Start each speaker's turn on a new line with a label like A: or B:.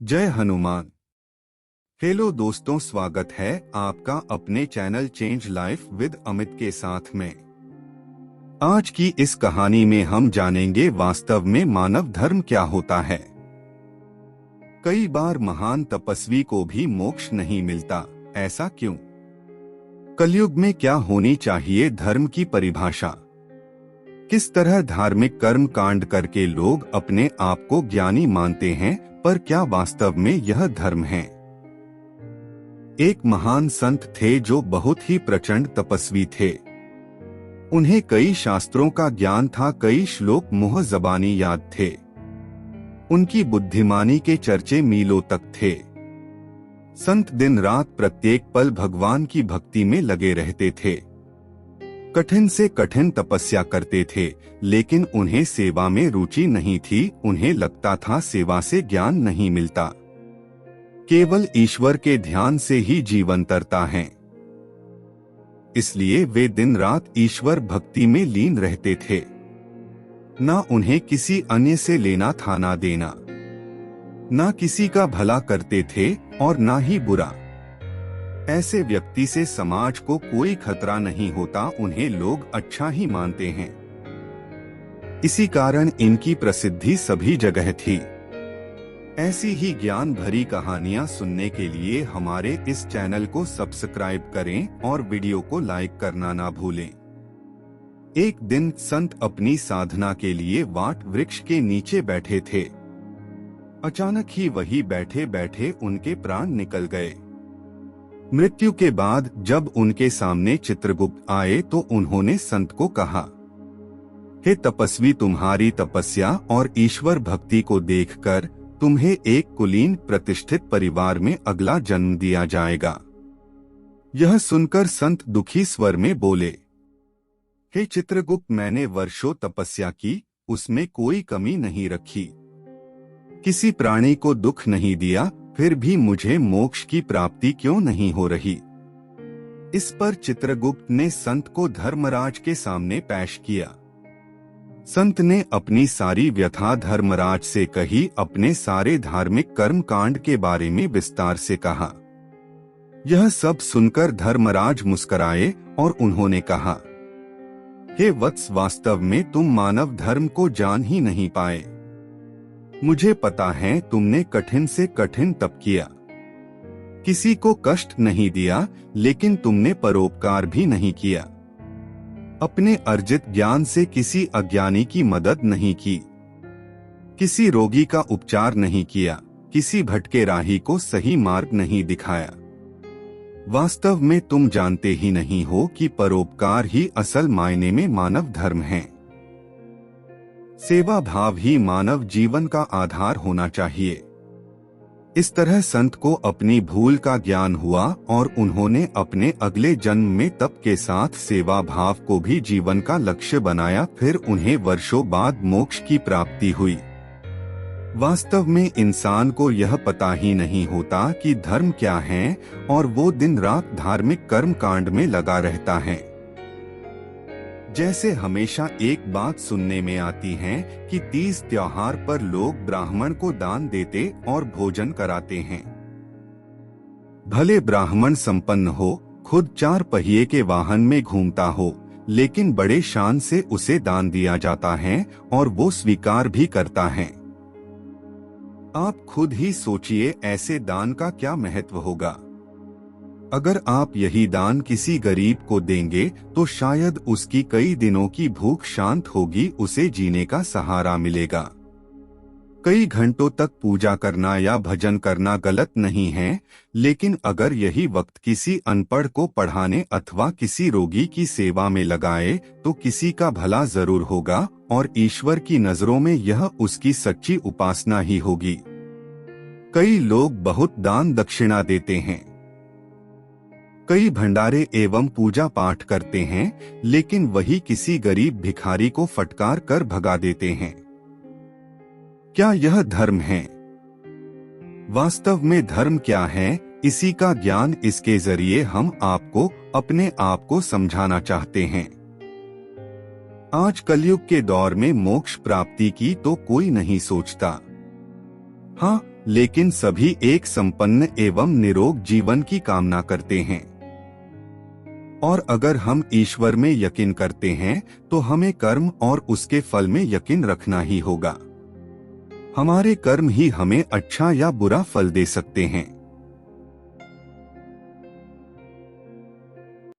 A: जय हनुमान। हेलो दोस्तों, स्वागत है आपका अपने channel change life with Amit के साथ में। आज की इस कहानी में हम जानेंगे वास्तव में मानव धर्म क्या होता है। कई बार महान तपस्वी को भी मोक्ष नहीं मिलता, ऐसा क्यों? कलयुग में क्या होनी चाहिए धर्म की परिभाषा? किस तरह धार्मिक कर्म कांड करके लोग अपने आप को ज्ञानी मानते हैं, पर क्या वास्तव में यह धर्म है? एक महान संत थे जो बहुत ही प्रचंड तपस्वी थे। उन्हें कई शास्त्रों का ज्ञान था, कई श्लोक मुँह ज़बानी याद थे। उनकी बुद्धिमानी के चर्चे मीलों तक थे। संत दिन रात प्रत्येक पल भगवान की भक्ति में लगे रहते थे। कठिन से कठिन तपस्या करते थे, लेकिन उन्हें सेवा में रुचि नहीं थी। उन्हें लगता था सेवा से ज्ञान नहीं मिलता, केवल ईश्वर के ध्यान से ही जीवन तरता है। इसलिए वे दिन रात ईश्वर भक्ति में लीन रहते थे। ना उन्हें किसी अन्य से लेना था ना देना, ना किसी का भला करते थे और ना ही बुरा। ऐसे व्यक्ति से समाज को कोई खतरा नहीं होता, उन्हें लोग अच्छा ही मानते हैं। इसी कारण इनकी प्रसिद्धि सभी जगह थी। ऐसी ही ज्ञान भरी कहानियां सुनने के लिए हमारे इस चैनल को सब्सक्राइब करें और वीडियो को लाइक करना ना भूलें। एक दिन संत अपनी साधना के लिए वाट वृक्ष के नीचे बैठे थे। अचानक ही वही बैठे बैठे उनके प्राण निकल गए। मृत्यु के बाद जब उनके सामने चित्रगुप्त आए तो उन्होंने संत को कहा, हे तपस्वी, तुम्हारी तपस्या और ईश्वर भक्ति को देखकर तुम्हें एक कुलीन प्रतिष्ठित परिवार में अगला जन्म दिया जाएगा। यह सुनकर संत दुखी स्वर में बोले, हे चित्रगुप्त, मैंने वर्षों तपस्या की, उसमें कोई कमी नहीं रखी, किसी प्राणी को दुख नहीं दिया, फिर भी मुझे मोक्ष की प्राप्ति क्यों नहीं हो रही? इस पर चित्रगुप्त ने संत को धर्मराज के सामने पेश किया। संत ने अपनी सारी व्यथा धर्मराज से कही, अपने सारे धार्मिक कर्म कांड के बारे में विस्तार से कहा। यह सब सुनकर धर्मराज मुस्कुराए और उन्होंने कहा, हे वत्स, वास्तव में तुम मानव धर्म को जान ही नहीं पाए। मुझे पता है तुमने कठिन से कठिन तप किया, किसी को कष्ट नहीं दिया, लेकिन तुमने परोपकार भी नहीं किया। अपने अर्जित ज्ञान से किसी अज्ञानी की मदद नहीं की, किसी रोगी का उपचार नहीं किया, किसी भटके राही को सही मार्ग नहीं दिखाया। वास्तव में तुम जानते ही नहीं हो कि परोपकार ही असल मायने में मानव धर्म है। सेवा भाव ही मानव जीवन का आधार होना चाहिए। इस तरह संत को अपनी भूल का ज्ञान हुआ और उन्होंने अपने अगले जन्म में तप के साथ सेवा भाव को भी जीवन का लक्ष्य बनाया। फिर उन्हें वर्षों बाद मोक्ष की प्राप्ति हुई। वास्तव में इंसान को यह पता ही नहीं होता कि धर्म क्या है, और वो दिन रात धार्मिक कर्म कांड में लगा रहता है। जैसे हमेशा एक बात सुनने में आती है कि तीज त्योहार पर लोग ब्राह्मण को दान देते और भोजन कराते हैं। भले ब्राह्मण संपन्न हो, खुद 4 पहिए के वाहन में घूमता हो, लेकिन बड़े शान से उसे दान दिया जाता है और वो स्वीकार भी करता है। आप खुद ही सोचिए, ऐसे दान का क्या महत्व होगा। अगर आप यही दान किसी गरीब को देंगे तो शायद उसकी कई दिनों की भूख शांत होगी, उसे जीने का सहारा मिलेगा। कई घंटों तक पूजा करना या भजन करना गलत नहीं है, लेकिन अगर यही वक्त किसी अनपढ़ को पढ़ाने अथवा किसी रोगी की सेवा में लगाए तो किसी का भला जरूर होगा और ईश्वर की नजरों में यह उसकी सच्ची उपासना ही होगी। कई लोग बहुत दान दक्षिणा देते हैं, कई भंडारे एवं पूजा पाठ करते हैं, लेकिन वही किसी गरीब भिखारी को फटकार कर भगा देते हैं। क्या यह धर्म है? वास्तव में धर्म क्या है, इसी का ज्ञान इसके जरिए हम आपको अपने आप को समझाना चाहते हैं। आज कलयुग के दौर में मोक्ष प्राप्ति की तो कोई नहीं सोचता। हाँ, लेकिन सभी एक संपन्न एवं निरोग जीवन की कामना करते हैं। और अगर हम ईश्वर में यकीन करते हैं तो हमें कर्म और उसके फल में यकीन रखना ही होगा। हमारे कर्म ही हमें अच्छा या बुरा फल दे सकते हैं।